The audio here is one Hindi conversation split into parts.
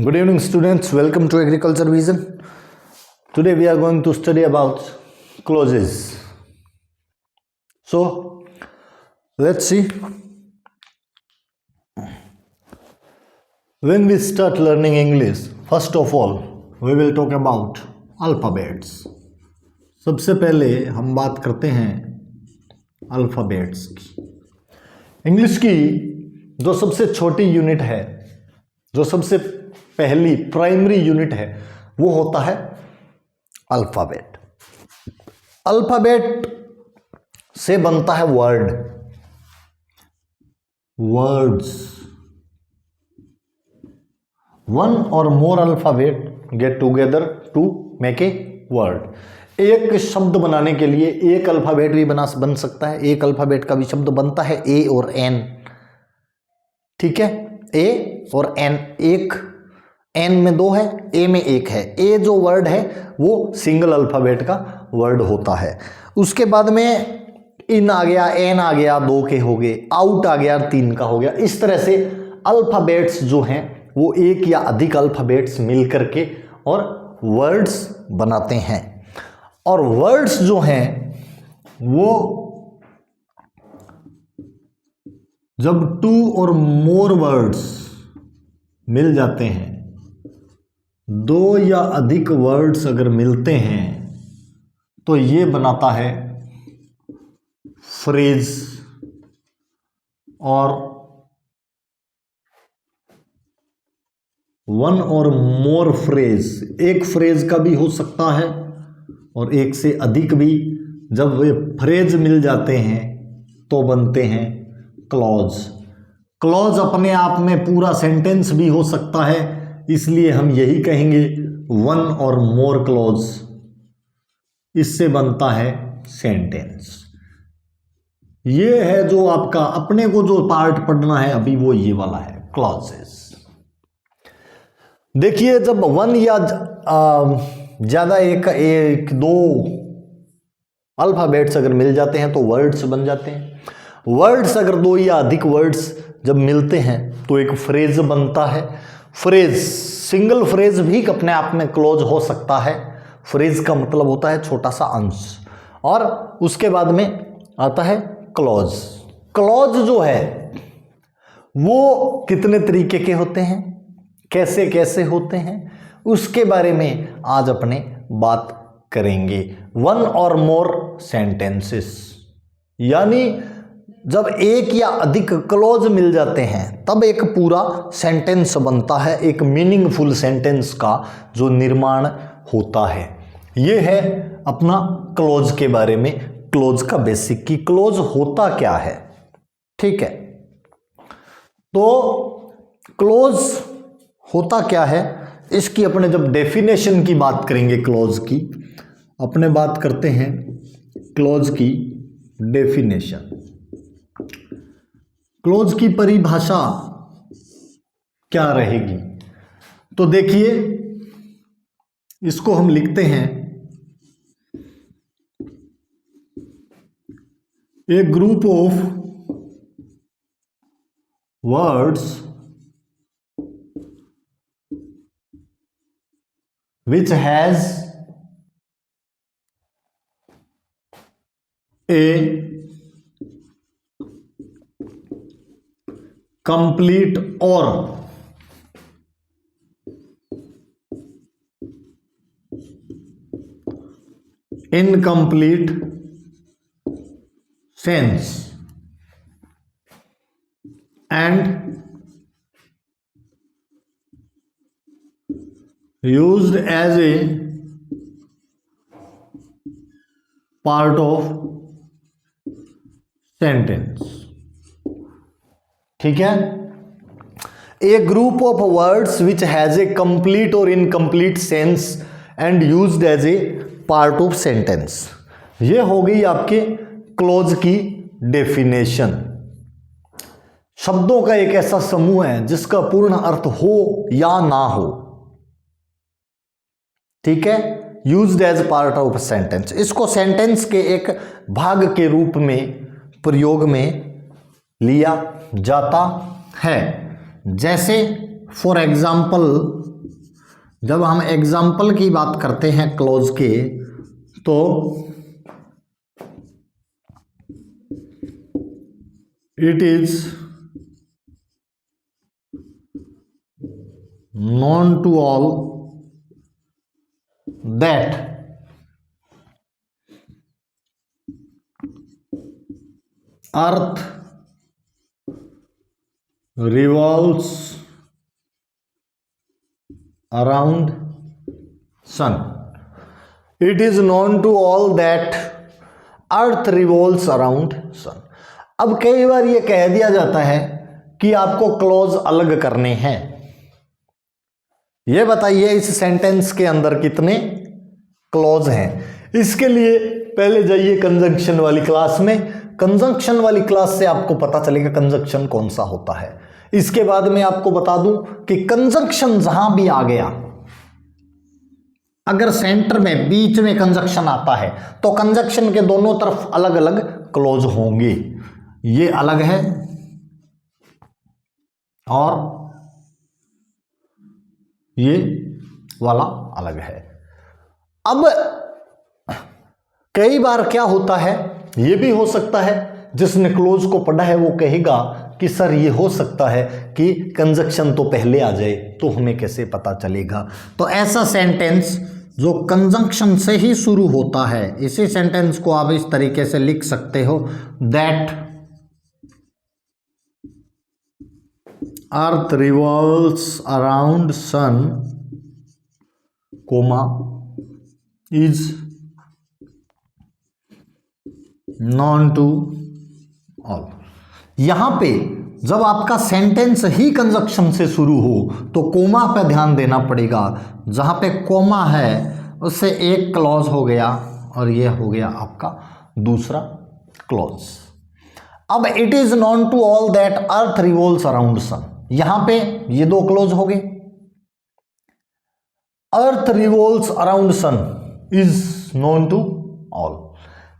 Good evening, students. Welcome to Agriculture Vision. Today we are going to study about clauses. So, let's see. When we start learning English, first of all, we will talk about alphabets. सबसे पहले हम बात करते हैं अल्फ़ाबेट्स की. इंग्लिश की जो सबसे छोटी यूनिट है, जो सबसे पहली प्राइमरी यूनिट है, वो होता है अल्फ़ाबेट. अल्फ़ाबेट से बनता है वर्ड, वर्ड्स. वन और more alphabet get together to make a word. एक शब्द बनाने के लिए एक अल्फ़ाबेट भी बन सकता है. एक अल्फ़ाबेट का भी शब्द बनता है ए और एन. ठीक है, ए और एन. एक एन में दो है, ए में एक है. ए जो वर्ड है वो सिंगल अल्फ़ाबेट का वर्ड होता है. उसके बाद में इन आ गया, एन आ गया, दो के हो गए. आउट आ गया, तीन का हो गया. इस तरह से अल्फ़ाबेट्स जो हैं वो एक या अधिक अल्फ़ाबेट्स मिल करके और वर्ड्स बनाते हैं. और वर्ड्स जो हैं वो जब टू और मोर वर्ड्स मिल जाते हैं, दो या अधिक वर्ड्स अगर मिलते हैं तो ये बनाता है फ्रेज. और वन और मोर फ्रेज, एक फ्रेज का भी हो सकता है और एक से अधिक भी. जब वे फ्रेज मिल जाते हैं तो बनते हैं क्लॉज. क्लॉज अपने आप में पूरा सेंटेंस भी हो सकता है, इसलिए हम यही कहेंगे वन और मोर क्लॉज. इससे बनता है सेंटेंस. ये है जो आपका अपने को जो पार्ट पढ़ना है अभी, वो ये वाला है, क्लॉजेस. देखिए, जब वन या ज्यादा एक दो अल्फाबेट्स अगर मिल जाते हैं तो वर्ड्स बन जाते हैं. वर्ड्स अगर दो या अधिक वर्ड्स जब मिलते हैं तो एक फ्रेज बनता है. फ्रेज, सिंगल फ्रेज भी अपने आप में क्लोज हो सकता है. फ्रेज का मतलब होता है छोटा सा अंश. और उसके बाद में आता है क्लॉज. क्लॉज जो है वो कितने तरीके के होते हैं, कैसे कैसे होते हैं, उसके बारे में आज अपने बात करेंगे. वन और मोर सेंटेंसेस, यानी जब एक या अधिक क्लॉज मिल जाते हैं तब एक पूरा सेंटेंस बनता है. एक मीनिंगफुल सेंटेंस का जो निर्माण होता है. ये है अपना क्लॉज के बारे में, क्लॉज का बेसिक की क्लॉज होता क्या है. ठीक है, तो क्लॉज होता क्या है इसकी अपने जब डेफिनेशन की बात करेंगे, क्लॉज की अपने बात करते हैं. क्लॉज की डेफिनेशन, क्लॉज की परिभाषा क्या रहेगी. तो देखिए, इसको हम लिखते हैं a group of words which has a complete or incomplete sense and used as a part of sentence. ठीक है, a group of words which has a complete और incomplete sense and used as a part of sentence. ये हो गई आपके क्लॉज की डेफिनेशन. शब्दों का एक ऐसा समूह है जिसका पूर्ण अर्थ हो या ना हो. ठीक है, used as part of sentence. इसको सेंटेंस के एक भाग के रूप में प्रयोग में लिया जाता है. जैसे फॉर एग्जाम्पल जब हम एग्जाम्पल की बात करते हैं क्लॉज के, तो it is known to all that earth revolves around sun. It is known to all that earth revolves around sun. अब कई बार ये कह दिया जाता है कि आपको क्लॉज अलग करने हैं। ये बताइए इस सेंटेंस के अंदर कितने क्लॉज हैं। इसके लिए पहले जाइए कंजंक्शन वाली क्लास में। कंजंक्शन वाली क्लास से आपको पता चलेगा कंजंक्शन कौन सा होता है। इसके बाद में आपको बता दूं कि कंजंक्शन जहां भी आ गया, अगर सेंटर में बीच में कंजंक्शन आता है तो कंजंक्शन के दोनों तरफ अलग अलग क्लॉज होंगे। ये अलग है और ये वाला अलग है। अब कई बार क्या होता है, ये भी हो सकता है जिसने क्लोज को पढ़ा है वो कहेगा कि सर ये हो सकता है कि कंजंक्शन तो पहले आ जाए, तो हमें कैसे पता चलेगा। तो ऐसा सेंटेंस जो कंजंक्शन से ही शुरू होता है, इसी सेंटेंस को आप इस तरीके से लिख सकते हो, that earth revolves around sun, comma is known to all. यहां पे जब आपका सेंटेंस ही कंजंक्शन से शुरू हो तो कोमा पे ध्यान देना पड़ेगा। जहां पे कोमा है उससे एक क्लॉज हो गया और ये हो गया आपका दूसरा क्लॉज। अब it is known to all that earth revolves around sun, यहां पे ये दो क्लॉज हो गए। Earth revolves around sun is known to all,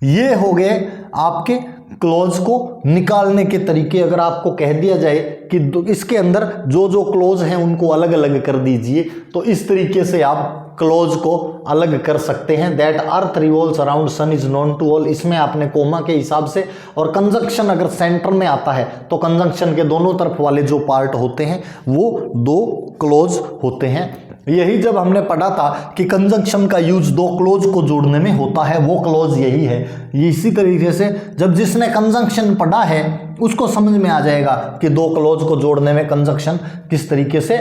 ये हो गए आपके क्लॉज को निकालने के तरीके। अगर आपको कह दिया जाए कि इसके अंदर जो जो क्लॉज हैं उनको अलग अलग कर दीजिए, तो इस तरीके से आप क्लॉज को अलग कर सकते हैं। That earth revolves around sun is known to all, इसमें आपने कोमा के हिसाब से। और कंजंक्शन अगर सेंटर में आता है तो कंजंक्शन के दोनों तरफ वाले जो पार्ट होते हैं वो दो क्लॉज होते हैं। यही जब हमने पढ़ा था कि कंजंक्शन का यूज दो क्लॉज को जोड़ने में होता है, वो क्लॉज यही है। इसी तरीके से जब जिसने कंजंक्शन पढ़ा है उसको समझ में आ जाएगा कि दो क्लॉज को जोड़ने में कंजंक्शन किस तरीके से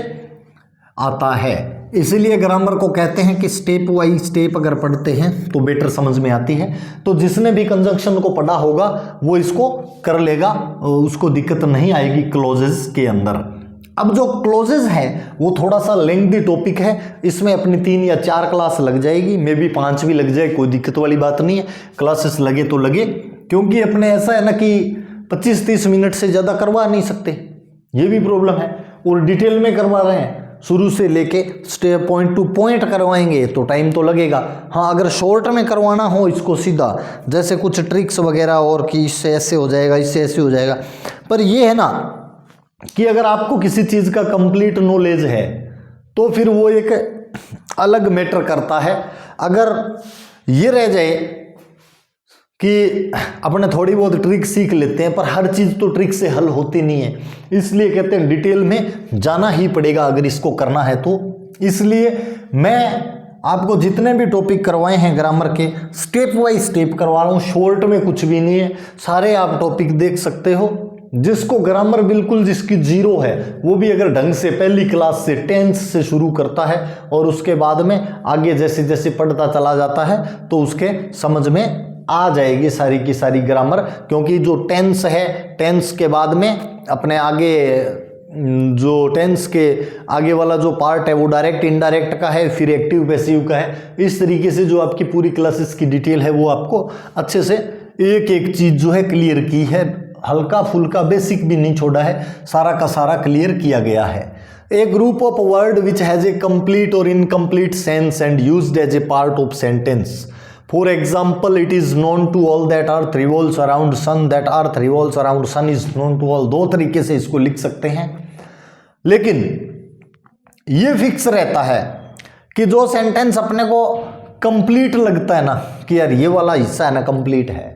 आता है। इसीलिए ग्रामर को कहते हैं कि स्टेप वाइज स्टेप अगर पढ़ते हैं तो बेटर समझ में आती है। तो जिसने भी कंजंक्शन को पढ़ा होगा वो इसको कर लेगा, उसको दिक्कत नहीं आएगी क्लॉजेस के अंदर। अब जो क्लॉजेज है वो थोड़ा सा लेंथी टॉपिक है, इसमें अपनी 3 या 4 क्लास लग जाएगी, मे बी 5 भी लग जाए, कोई दिक्कत वाली बात नहीं है। क्लासेस लगे तो लगे, क्योंकि अपने ऐसा है ना कि 25-30 मिनट से ज़्यादा करवा नहीं सकते, ये भी प्रॉब्लम है। और डिटेल में करवा रहे हैं, शुरू से लेके स्टेप पॉइंट टू पॉइंट करवाएंगे तो टाइम तो लगेगा। हाँ, अगर शॉर्ट में करवाना हो इसको सीधा, जैसे कुछ ट्रिक्स वगैरह और कि इससे ऐसे हो जाएगा, इससे ऐसे हो जाएगा, पर ये है ना कि अगर आपको किसी चीज़ का कंप्लीट नॉलेज है तो फिर वो एक अलग मैटर करता है। अगर ये रह जाए कि अपने थोड़ी बहुत ट्रिक सीख लेते हैं पर हर चीज़ तो ट्रिक से हल होती नहीं है, इसलिए कहते हैं डिटेल में जाना ही पड़ेगा अगर इसको करना है तो। इसलिए मैं आपको जितने भी टॉपिक करवाए हैं ग्रामर के, स्टेप बाय स्टेप करवा रहा हूँ, शॉर्ट में कुछ भी नहीं है, सारे आप टॉपिक देख सकते हो। जिसको ग्रामर बिल्कुल जिसकी जीरो है वो भी अगर ढंग से पहली क्लास से टेंस से शुरू करता है और उसके बाद में आगे जैसे जैसे पढ़ता चला जाता है तो उसके समझ में आ जाएगी सारी की सारी ग्रामर। क्योंकि जो टेंस है, टेंस के बाद में अपने आगे जो टेंस के आगे वाला जो पार्ट है वो डायरेक्ट इनडायरेक्ट का है, फिर एक्टिव पैसिव का है। इस तरीके से जो आपकी पूरी क्लासेस की डिटेल है वो आपको अच्छे से एक एक चीज़ जो है क्लियर की है, हल्का फुल्का बेसिक भी नहीं छोड़ा है, सारा का सारा क्लियर किया गया है। A group of word which has a complete और incomplete sense and used as a part of sentence. For example, it is known to all that earth revolves around sun, that earth revolves around sun is known to all। 2 तरीके से इसको लिख सकते हैं, लेकिन ये फिक्स रहता है कि जो सेंटेंस अपने को कंप्लीट लगता है ना कि यार ये वाला हिस्सा है ना कंप्लीट है,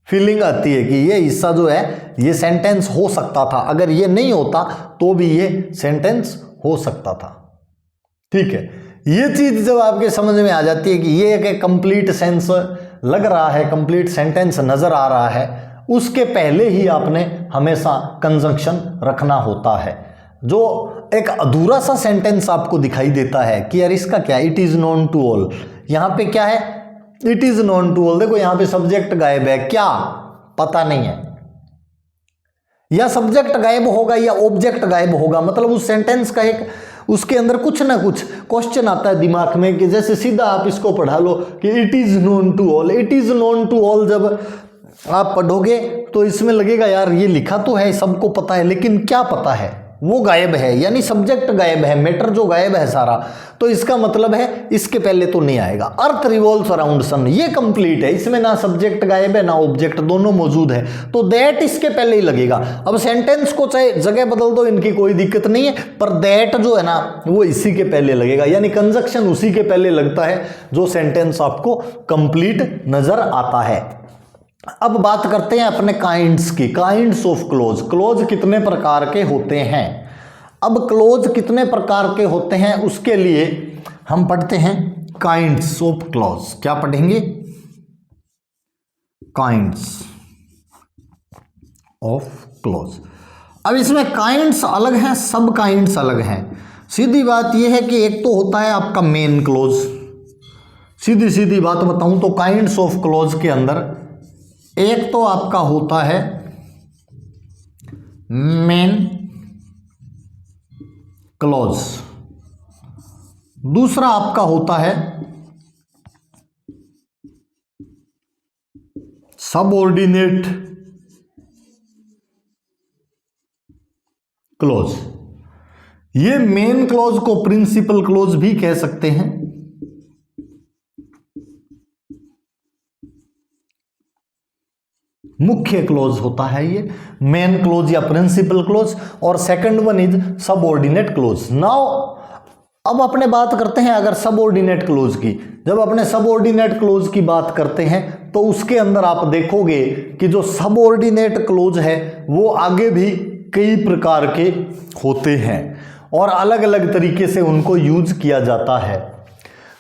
फीलिंग आती है कि ये हिस्सा जो है ये सेंटेंस हो सकता था, अगर ये नहीं होता तो भी ये सेंटेंस हो सकता था। ठीक है, ये चीज जब आपके समझ में आ जाती है कि ये एक कंप्लीट सेंस लग रहा है, कंप्लीट सेंटेंस नजर आ रहा है, उसके पहले ही आपने हमेशा कंजंक्शन रखना होता है। जो एक अधूरा सा सेंटेंस आपको दिखाई देता है कि यार इसका क्या, it is known to all, यहां पे क्या है, it is known to all, देखो यहां पे सब्जेक्ट गायब है, क्या पता नहीं है, या सब्जेक्ट गायब होगा या ऑब्जेक्ट गायब होगा, मतलब उस सेंटेंस का एक उसके अंदर कुछ ना कुछ क्वेश्चन आता है दिमाग में कि जैसे सीधा आप इसको पढ़ा लो कि it is known to all. It is known to all जब आप पढ़ोगे तो इसमें लगेगा यार ये लिखा तो है, सबको पता है, लेकिन क्या पता है, वो गायब है, यानी सब्जेक्ट गायब है, मैटर जो गायब है सारा, तो इसका मतलब है इसके पहले तो नहीं आएगा। अर्थ रिवॉल्व्स अराउंड सन, ये कंप्लीट है, इसमें ना सब्जेक्ट गायब है ना ऑब्जेक्ट, दोनों मौजूद है, तो दैट इसके पहले ही लगेगा। अब सेंटेंस को चाहे जगह बदल दो, इनकी कोई दिक्कत नहीं है, पर दैट जो है ना वो इसी के पहले लगेगा, यानी कंजक्शन उसी के पहले लगता है जो सेंटेंस आपको कंप्लीट नजर आता है। अब बात करते हैं अपने काइंड्स की, काइंड्स ऑफ क्लोज। क्लोज कितने प्रकार के होते हैं? अब क्लोज कितने प्रकार के होते हैं उसके लिए हम पढ़ते हैं काइंड्स ऑफ क्लोज। क्या पढ़ेंगे? Kinds of close. अब इसमें काइंड्स अलग हैं, सब काइंड्स अलग हैं। सीधी बात यह है कि एक तो होता है आपका मेन क्लोज। सीधी सीधी बात बताऊं तो काइंड्स ऑफ क्लोज के अंदर एक तो आपका होता है मेन क्लोज, दूसरा आपका होता है सबऑर्डिनेट क्लोज। ये मेन क्लोज को प्रिंसिपल क्लोज भी कह सकते हैं, मुख्य क्लोज होता है ये मेन क्लोज या प्रिंसिपल क्लोज, और second one is subordinate close. Now अब अपने बात करते हैं अगर सबऑर्डिनेट क्लोज की। जब अपने सबऑर्डिनेट क्लोज की बात करते हैं तो उसके अंदर आप देखोगे कि जो सबऑर्डिनेट क्लोज है वो आगे भी कई प्रकार के होते हैं और अलग अलग तरीके से उनको यूज किया जाता है।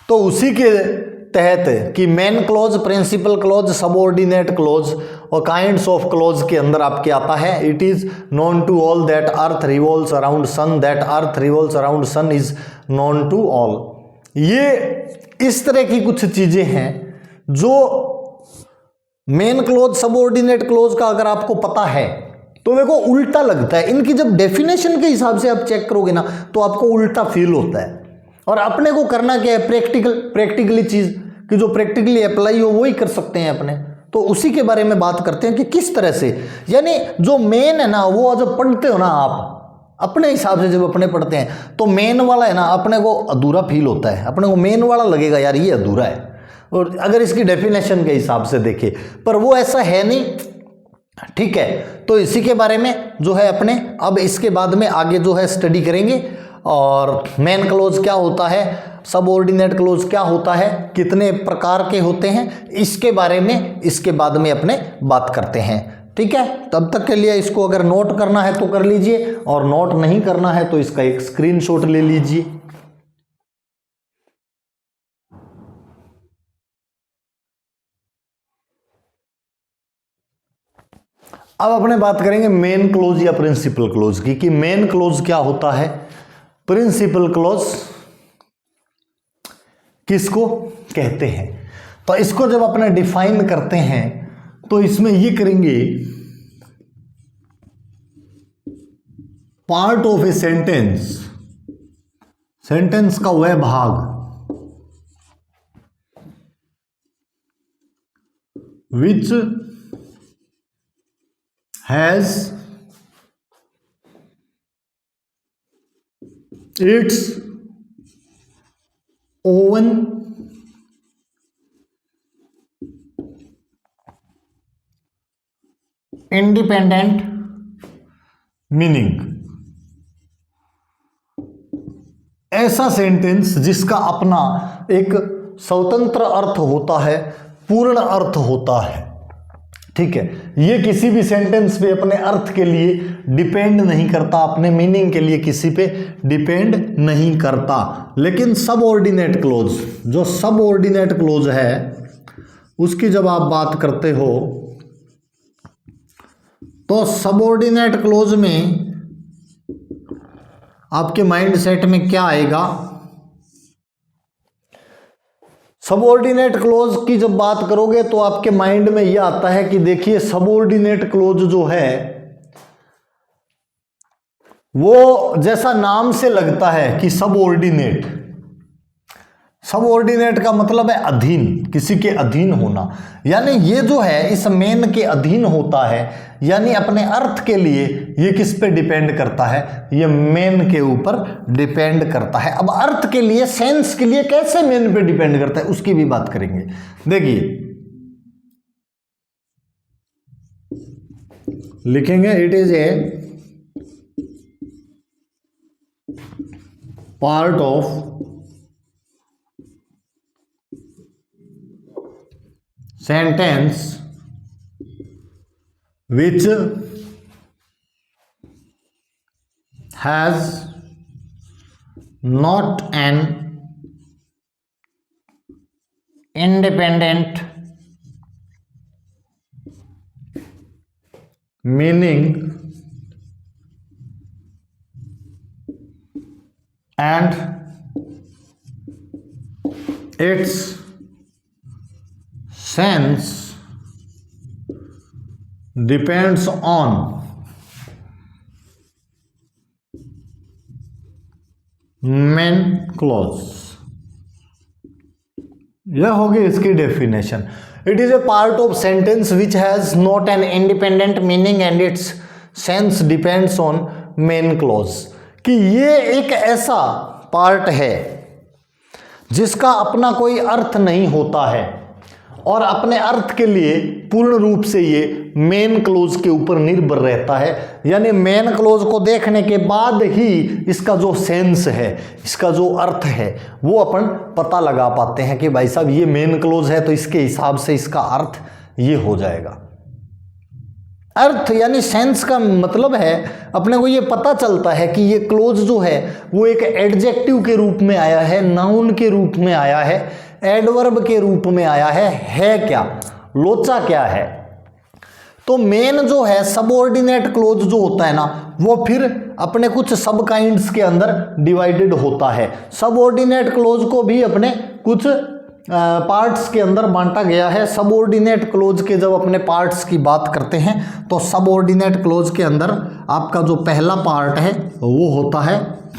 तो उसी के तहत कि main clause, principal clause, subordinate clause और काइंड्स ऑफ क्लोज के अंदर आपके आता है it is known to all that earth revolves around sun, that earth revolves around sun is known to all. ये इस तरह की कुछ चीजें हैं जो मेन क्लोज, सबऑर्डिनेट क्लोज का अगर आपको पता है तो देखो उल्टा लगता है। इनकी जब डेफिनेशन के हिसाब से आप चेक करोगे ना तो आपको उल्टा फील होता है। और अपने को करना क्या है, प्रैक्टिकली चीज कि जो प्रैक्टिकली अप्लाई हो वो ही कर सकते हैं अपने। तो उसी के बारे में बात करते हैं कि किस तरह से, यानी जो मेन है ना वो जब पढ़ते हो ना आप अपने हिसाब से, जब अपने पढ़ते हैं तो मेन वाला है ना अपने को अधूरा फील होता है, अपने को मेन वाला लगेगा यार ये अधूरा है, और अगर इसकी डेफिनेशन के हिसाब से देखे, पर वो ऐसा है नहीं। ठीक है, तो इसी के बारे में जो है अपने अब इसके बाद में आगे जो है स्टडी करेंगे। और मेन क्लोज क्या होता है, सबऑर्डिनेट क्लोज क्या होता है, कितने प्रकार के होते हैं, इसके बारे में इसके बाद में अपने बात करते हैं। ठीक है, तब तक के लिए इसको अगर नोट करना है तो कर लीजिए, और नोट नहीं करना है तो इसका एक स्क्रीनशॉट ले लीजिए। अब अपने बात करेंगे मेन क्लोज या प्रिंसिपल क्लोज की, कि मेन क्लोज क्या होता है, प्रिंसिपल क्लोज किसको कहते हैं। तो इसको जब अपने डिफाइन करते हैं तो इसमें ये करेंगे, part of a sentence, sentence का वह भाग which has its oven independent meaning. ऐसा सेंटेंस जिसका अपना एक स्वतंत्र अर्थ होता है, पूर्ण अर्थ होता है। ठीक है, ये किसी भी सेंटेंस पे अपने अर्थ के लिए डिपेंड नहीं करता, अपने मीनिंग के लिए किसी पे डिपेंड नहीं करता। लेकिन सबऑर्डिनेट क्लोज, जो सबऑर्डिनेट क्लोज है उसकी जब आप बात करते हो तो सबऑर्डिनेट क्लोज में आपके माइंड सेट में क्या आएगा? सबऑर्डिनेट क्लोज की जब बात करोगे तो आपके माइंड में यह आता है कि देखिए सबऑर्डिनेट क्लोज जो है वो जैसा नाम से लगता है कि सबऑर्डिनेट, सबऑर्डिनेट का मतलब है अधीन, किसी के अधीन होना। यानी ये जो है इस मेन के अधीन होता है, यानी अपने अर्थ के लिए ये किस पे डिपेंड करता है? ये मेन के ऊपर डिपेंड करता है। अब अर्थ के लिए, सेंस के लिए कैसे मेन पे डिपेंड करता है उसकी भी बात करेंगे। देखिए लिखेंगे it is a part of sentence which has not an independent meaning and its sense depends on main clause। यह होगी इसकी definition. It is a part of sentence which has not an independent meaning and its sense depends on main clause. कि ये एक ऐसा पार्ट है जिसका अपना कोई अर्थ नहीं होता है और अपने अर्थ के लिए पूर्ण रूप से ये मेन क्लोज के ऊपर निर्भर रहता है। यानी मेन क्लोज को देखने के बाद ही इसका जो सेंस है, इसका जो अर्थ है वो अपन पता लगा पाते हैं कि भाई साहब ये मेन क्लोज है तो इसके हिसाब से इसका अर्थ ये हो जाएगा। अर्थ यानी सेंस का मतलब है अपने को ये पता चलता है कि ये क्लोज जो है वो एक एडजेक्टिव के रूप में आया है, नाउन के रूप में आया है, एडवर्ब के रूप में आया है क्या, लोचा क्या है। तो मेन जो है सबऑर्डिनेट क्लोज जो होता है ना वो फिर अपने कुछ सब काइंड्स के अंदर डिवाइडेड होता है। सबऑर्डिनेट क्लोज को भी अपने कुछ पार्ट्स के अंदर बांटा गया है। सबऑर्डिनेट क्लोज के जब अपने पार्ट्स की बात करते हैं तो सबऑर्डिनेट क्लोज के अंदर आपका जो पहला पार्ट है वो होता है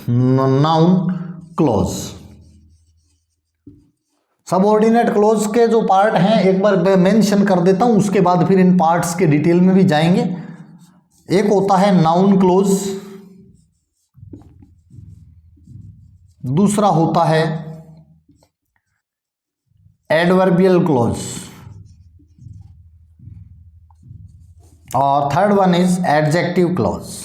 नाउन क्लोज। सबऑर्डिनेट क्लोज के जो पार्ट हैं एक बार मेंशन कर देता हूं, उसके बाद फिर इन पार्ट्स के डिटेल में भी जाएंगे। एक होता है नाउन क्लोज, दूसरा होता है एडवर्बियल क्लोज और third one is adjective close.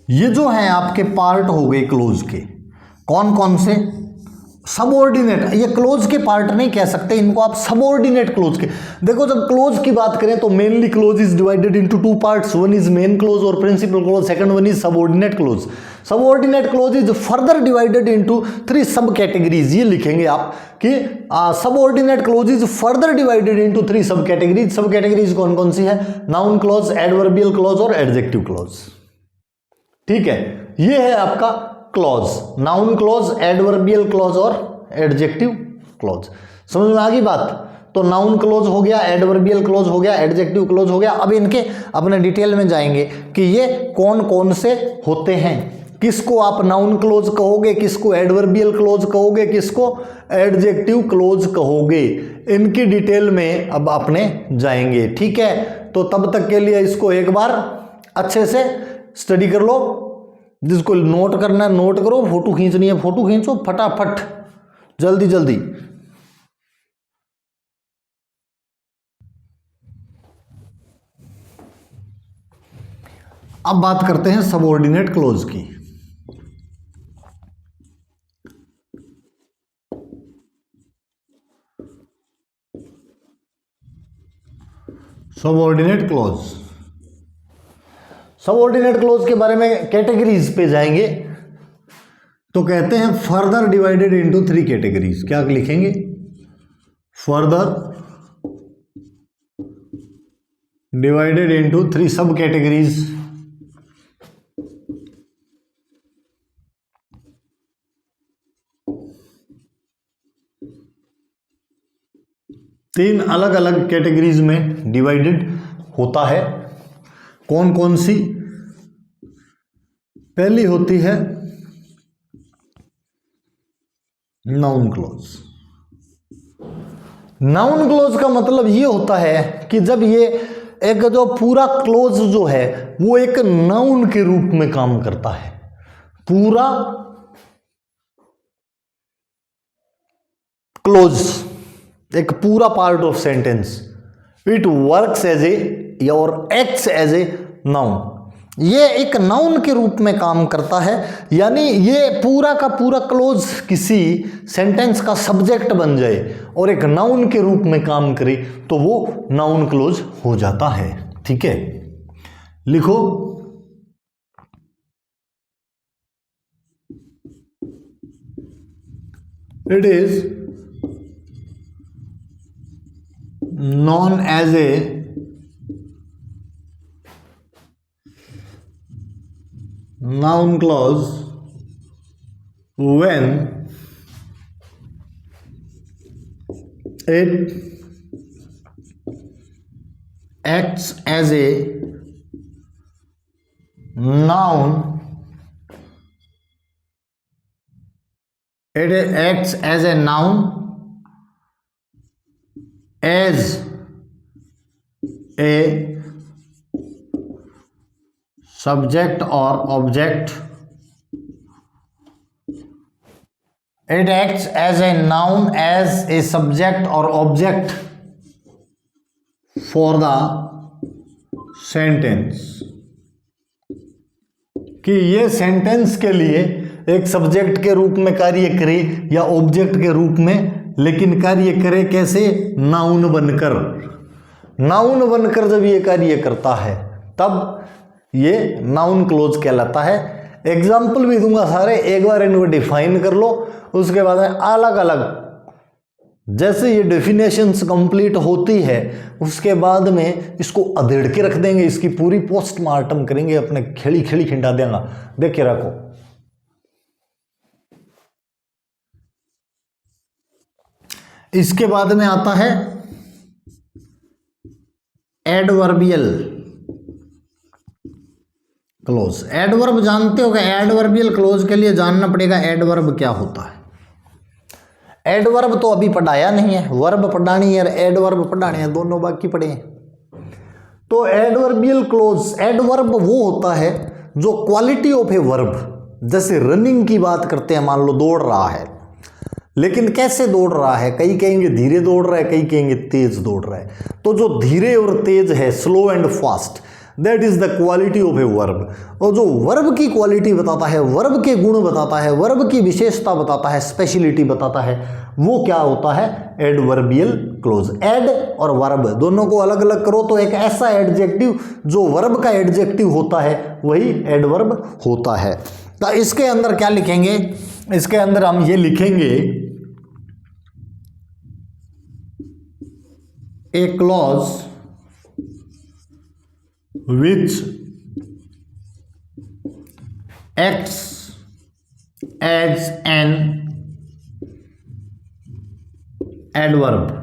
ये जो है आपके पार्ट हो गए क्लोज के, कौन कौन से? सबऑर्डिनेट, ये क्लोज के पार्ट नहीं कह सकते इनको आप, सबऑर्डिनेट क्लोज के। देखो जब क्लोज की बात करें तो mainly clause is divided into two parts, one is main clause और principal clause, second one is subordinate clause. Subordinate clause is further divided into three sub categories. ये लिखेंगे आप कि subordinate clause is further divided into three sub categories. Sub categories कौन कौन सी है? नाउन क्लोज, एडवर्बियल क्लोज और एडजेक्टिव क्लोज। ठीक है, ये है आपका clause, noun clause, adverbial clause और एडजेक्टिव क्लॉज। समझ में आ गई बात? तो नाउन क्लॉज हो गया, एडवर्बियल क्लॉज हो गया, एडजेक्टिव क्लॉज हो गया। अब इनके अपने डिटेल में जाएंगे कि ये कौन कौन से होते हैं, किसको आप नाउन क्लॉज कहोगे, किसको एडवर्बियल क्लॉज कहोगे, किसको एडजेक्टिव क्लॉज कहोगे। इनकी डिटेल में अब अपने जाएंगे। ठीक है, तो तब तक के लिए इसको एक बार अच्छे से स्टडी कर लो। जिसको नोट करना है नोट करो, फोटो खींचनी है फोटो खींचो फटाफट, जल्दी जल्दी। अब बात करते हैं सबऑर्डिनेट क्लोज की। सबऑर्डिनेट क्लोज, सबऑर्डिनेट क्लोज के बारे में कैटेगरीज पे जाएंगे तो कहते हैं फर्दर डिवाइडेड इनटू 3 कैटेगरीज। क्या लिखेंगे? फर्दर डिवाइडेड इनटू 3 सब कैटेगरीज। तीन अलग अलग कैटेगरीज में डिवाइडेड होता है। कौन कौन सी? पहली होती है नाउन क्लोज। नाउन क्लोज का मतलब ये होता है कि जब ये एक जो पूरा क्लोज जो है वो एक नाउन के रूप में काम करता है। पूरा क्लोज एक पूरा part of sentence, it works as a और एक्ट्स एज ए नाउन। ये एक नाउन के रूप में काम करता है, यानी ये पूरा का पूरा क्लोज किसी सेंटेंस का सब्जेक्ट बन जाए और एक नाउन के रूप में काम करे तो वो नाउन क्लोज हो जाता है। ठीक है, लिखो it is known as a noun clause when it acts as a noun, it acts as a noun as a subject or object. It acts as a noun as a subject or object for the sentence. कि ये सेंटेंस के लिए एक सब्जेक्ट के रूप में कार्य करे या ऑब्जेक्ट के रूप में, लेकिन कार्य करे कैसे? नाउन बनकर। नाउन बनकर जब ये कार्य करता है तब ये नाउन क्लोज कहलाता है। एग्जाम्पल भी दूंगा सारे, एक बार इनको डिफाइन कर लो, उसके बाद में अलग अलग जैसे ये डेफिनेशंस कंप्लीट होती है उसके बाद में इसको अधेड़ के रख देंगे, इसकी पूरी पोस्टमार्टम करेंगे, अपने खेली खेली खिंडा देंगे। देखे रखो, इसके बाद में आता है एडवर्बियल क्लोज। एडवर्ब जानते हो क्या? एडवर्बियल क्लोज के लिए जानना पड़ेगा एडवर्ब क्या होता है। एडवर्ब तो अभी पढ़ाया नहीं है, वर्ब पढ़ानी है और एडवर्ब पढ़ाने हैं, दोनों बाकी पढ़े हैं। तो एडवर्बियल क्लोज, एडवर्ब वो होता है जो क्वालिटी ऑफ ए वर्ब, जैसे रनिंग की बात करते हैं, मान लो दौड़ रहा है, लेकिन कैसे दौड़ रहा है? कई कहेंगे धीरे दौड़ रहा है, कई कहेंगे तेज दौड़ रहा है। तो जो धीरे और तेज है, slow and fast, that is the quality of a verb. और जो वर्ब की क्वालिटी बताता है, वर्ब के गुण बताता है, वर्ब की विशेषता बताता है, स्पेशलिटी बताता है, वो क्या होता है? Adverbial close. एड और वर्ब दोनों को अलग अलग करो तो एक ऐसा एडजेक्टिव जो वर्ब का एडजेक्टिव होता है वही एडवर्ब होता है। तो इसके अंदर क्या लिखेंगे? इसके अंदर हम ये लिखेंगे a clause which acts as an adverb।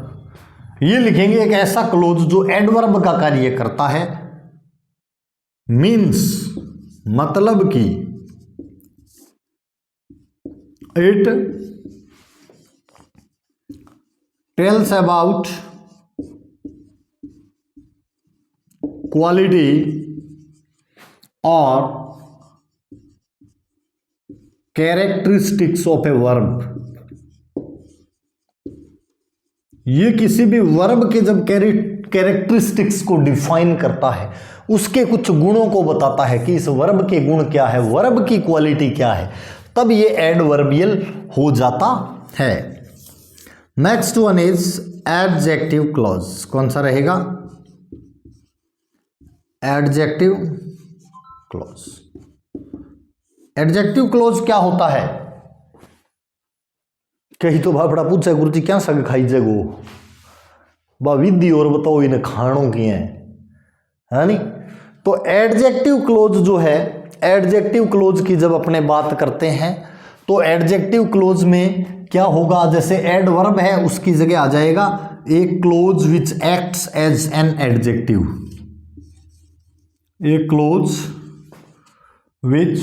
ये लिखेंगे एक ऐसा क्लोज जो एडवर्ब का कार्य करता है। मीन्स मतलब कि इट टेल्स अबाउट क्वालिटी और कैरेक्टरिस्टिक्स ऑफ ए वर्ब। ये किसी भी वर्ब के जब कैरेक्टरिस्टिक्स को डिफाइन करता है, उसके कुछ गुणों को बताता है कि इस वर्ब के गुण क्या है, वर्ब की क्वालिटी क्या है, तब ये एडवर्बियल हो जाता है। Next one is adjective clause. कौन सा रहेगा? Adjective clause. एडजेक्टिव क्लॉज क्या होता है? कहीं तो भापड़ा पूछा गुरु जी क्या सग खाई जगो बा विधि और बताओ इन्हें खानों की है नहीं। तो एडजेक्टिव क्लोज जो है, एडजेक्टिव क्लोज की जब अपने बात करते हैं तो एडजेक्टिव क्लोज में क्या होगा, जैसे एडवर्ब है उसकी जगह आ जाएगा a clause which acts as an adjective, a clause which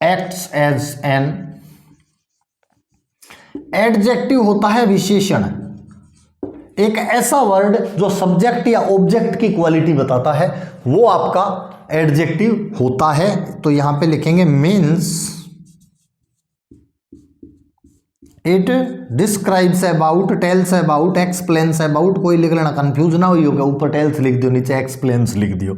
acts as an adjective होता है विशेषण, एक ऐसा वर्ड जो सब्जेक्ट या ऑब्जेक्ट की क्वालिटी बताता है, वो आपका एडजेक्टिव होता है। तो यहां पे लिखेंगे means it describes about, tells about, explains about. कोई लिख लेना, कंफ्यूज ना हुई होगा, ऊपर टेल्स लिख दियो, नीचे एक्सप्लेन्स लिख दियो,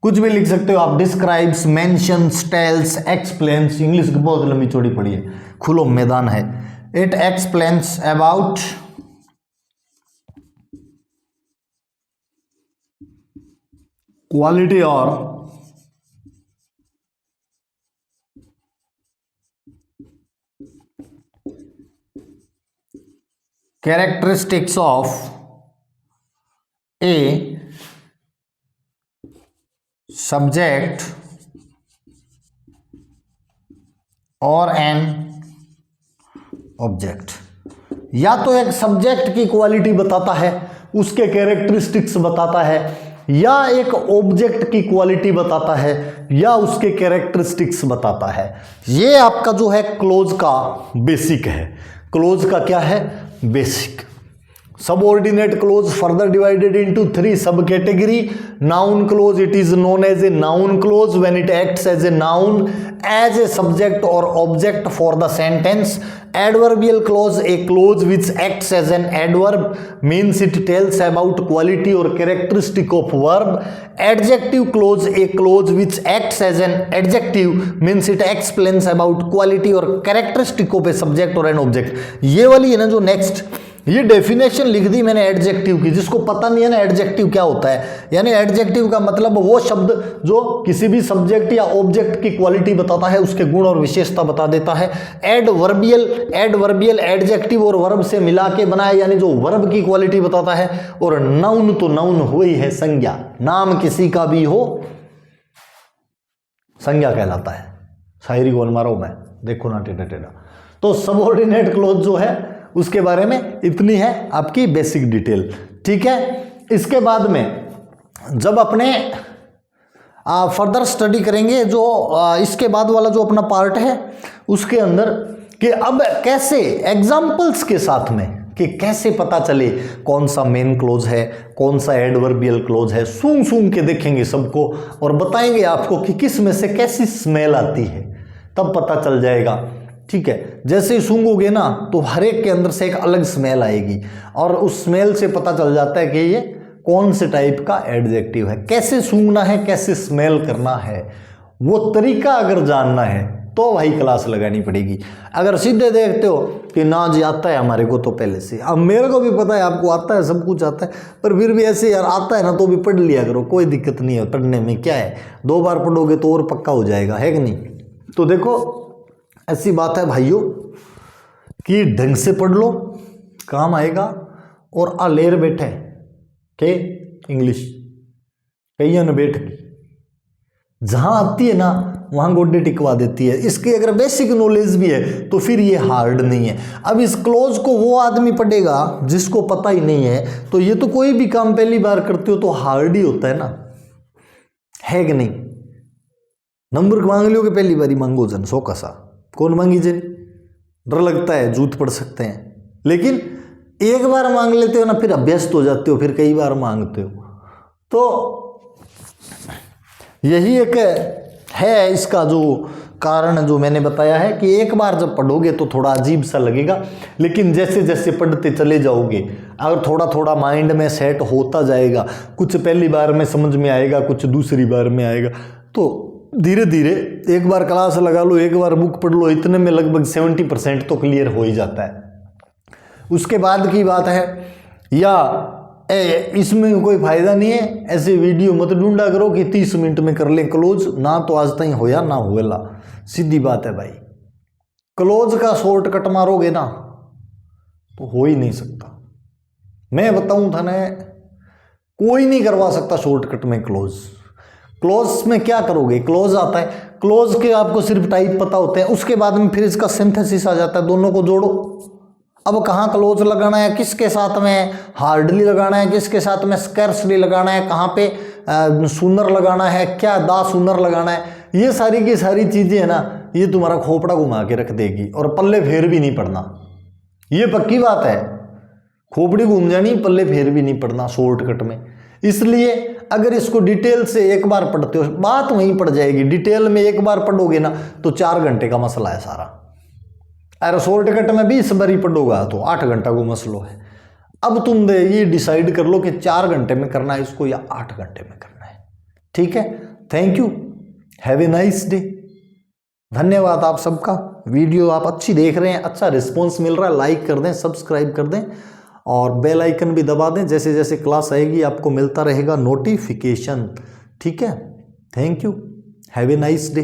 कुछ भी लिख सकते हो आप। Describes, mentions, tells, explains, English की बहुत लंबी चौड़ी पड़ी है, खुलो मैदान है। इट एक्सप्लेन्स अबाउट क्वालिटी और कैरेक्टरिस्टिक्स ऑफ ए सब्जेक्ट और एन ऑब्जेक्ट। या तो एक सब्जेक्ट की क्वालिटी बताता है, उसके कैरेक्टरिस्टिक्स बताता है, या एक ऑब्जेक्ट की क्वालिटी बताता है, या उसके कैरेक्टरिस्टिक्स बताता है। ये आपका जो है क्लोज का बेसिक है। क्लोज का क्या है? Basic. Subordinate clause further divided into 3 sub category. Noun clause, it is known as a noun clause when it acts as a noun, as a subject और object for the sentence. Adverbial clause, a clause which acts as an adverb, means it tells about quality और characteristic of verb. Adjective clause, a clause which acts as an adjective, means it explains about quality और कैरेक्टरिस्टिक ऑफ ए सब्जेक्ट और एन ऑब्जेक्ट। ये वाली है ना जो नेक्स्ट, ये डेफिनेशन लिख दी मैंने एडजेक्टिव की। जिसको पता नहीं है ना एडजेक्टिव क्या होता है, यानी एडजेक्टिव का मतलब वो शब्द जो किसी भी सब्जेक्ट या ऑब्जेक्ट की क्वालिटी बताता है, उसके गुण और विशेषता बता देता है। एडवर्बियल एडजेक्टिव और वर्ब से मिला के बनाया, यानी जो वर्ब की क्वालिटी बताता है। और नाउन तो नाउन हुई है संज्ञा, नाम किसी का भी हो संज्ञा कहलाता है। शायरी गोल मारो मैं, देखो ना टेढ़ा टेढ़ा। तो सबऑर्डिनेट क्लोज जो है उसके बारे में इतनी है आपकी बेसिक डिटेल, ठीक है। इसके बाद में जब अपने फर्दर स्टडी करेंगे, जो इसके बाद वाला जो अपना पार्ट है उसके अंदर, कि अब कैसे एग्जाम्पल्स के साथ में कि कैसे पता चले कौन सा मेन क्लोज है, कौन सा एडवर्बियल क्लोज है। सूंघ सूंघ के देखेंगे सबको और बताएंगे आपको कि किस में से कैसी स्मेल आती है, तब पता चल जाएगा, ठीक है। जैसे ही सूंघोगे ना तो हर एक के अंदर से एक अलग स्मेल आएगी, और उस स्मेल से पता चल जाता है कि ये कौन से टाइप का एडजेक्टिव है। कैसे सूंघना है, कैसे स्मेल करना है, वो तरीका अगर जानना है तो भाई क्लास लगानी पड़ेगी। अगर सीधे देखते हो कि ना जी आता है हमारे को तो पहले से, अब मेरे को भी पता है आपको आता है, सब कुछ आता है, पर फिर भी ऐसे यार आता है ना तो भी पढ़ लिया करो, कोई दिक्कत नहीं है। पढ़ने में क्या है, 2 बार पढ़ोगे तो और पक्का हो जाएगा, है कि नहीं। तो देखो ऐसी बात है भाइयों कि ढंग से पढ़ लो, काम आएगा। और अलेर बैठे के इंग्लिश कई न बैठ की जहां आती है ना वहां गोड्डे टिकवा देती है। इसकी अगर बेसिक नॉलेज भी है तो फिर ये हार्ड नहीं है। अब इस क्लोज को वो आदमी पढ़ेगा जिसको पता ही नहीं है, तो ये तो कोई भी काम पहली बार करते हो तो हार्ड ही होता है ना, है कि नहीं। नंबर मांग लियो कि पहली बारी मांगो जन 100 का सा, कौन मांगी जन, डर लगता है, जूत पड़ सकते हैं। लेकिन एक बार मांग लेते हो ना, फिर अभ्यस्त हो जाते हो, फिर कई बार मांगते हो। तो यही एक है इसका जो कारण जो मैंने बताया है कि एक बार जब पढ़ोगे तो थोड़ा अजीब सा लगेगा, लेकिन जैसे जैसे पढ़ते चले जाओगे, अगर थोड़ा थोड़ा माइंड में सेट होता जाएगा, कुछ पहली बार में समझ में आएगा, कुछ दूसरी बार में आएगा, तो धीरे धीरे एक बार क्लास लगा लो, एक बार बुक पढ़ लो, इतने में लगभग 70% तो क्लियर हो ही जाता है। उसके बाद की बात है, या इसमें कोई फायदा नहीं है, ऐसे वीडियो मत ढूंढा करो कि 30 मिनट में कर लें क्लोज, ना तो आज तक होया ना होएला, सीधी बात है भाई। क्लोज का शॉर्टकट मारोगे ना तो हो ही नहीं सकता। मैं बताऊं था ना, कोई नहीं करवा सकता शॉर्टकट में क्लोज। क्लोज में क्या करोगे, क्लोज आता है, क्लोज के आपको सिर्फ टाइप पता होते हैं, उसके बाद में फिर इसका सिंथेसिस आ जाता है, दोनों को जोड़ो। अब कहाँ क्लोज लगाना है, किसके साथ में हार्डली लगाना है, किसके साथ में स्कैर्सली लगाना है, कहाँ पे सूनर लगाना है, क्या दा सूनर लगाना है, ये सारी की सारी चीजें है ना, ये तुम्हारा खोपड़ा घुमा के रख देगी और पल्ले फेर भी नहीं पड़ना, ये पक्की बात है। खोपड़ी घूम जानी, पल्ले फेर भी नहीं पड़ना शॉर्टकट में। इसलिए अगर इसको डिटेल से एक बार पढ़ते हो, बात वहीं पड़ जाएगी। डिटेल में एक बार पढ़ोगे ना तो 4 घंटे का मसला है सारा। अरे शॉर्टकट में 20 बारी पढ़ोगा तो 8 घंटा को मसलो है। अब तुम ये डिसाइड कर लो कि 4 घंटे में करना है इसको या 8 घंटे में करना है। ठीक है, thank you, have a nice day. धन्यवाद आप सबका। वीडियो आप अच्छी देख रहे हैं, अच्छा रिस्पॉन्स मिल रहा है, लाइक कर दें, सब्सक्राइब कर दें और बेल आइकन भी दबा दें। जैसे जैसे क्लास आएगी आपको मिलता रहेगा नोटिफिकेशन। ठीक है, thank you, have a nice day.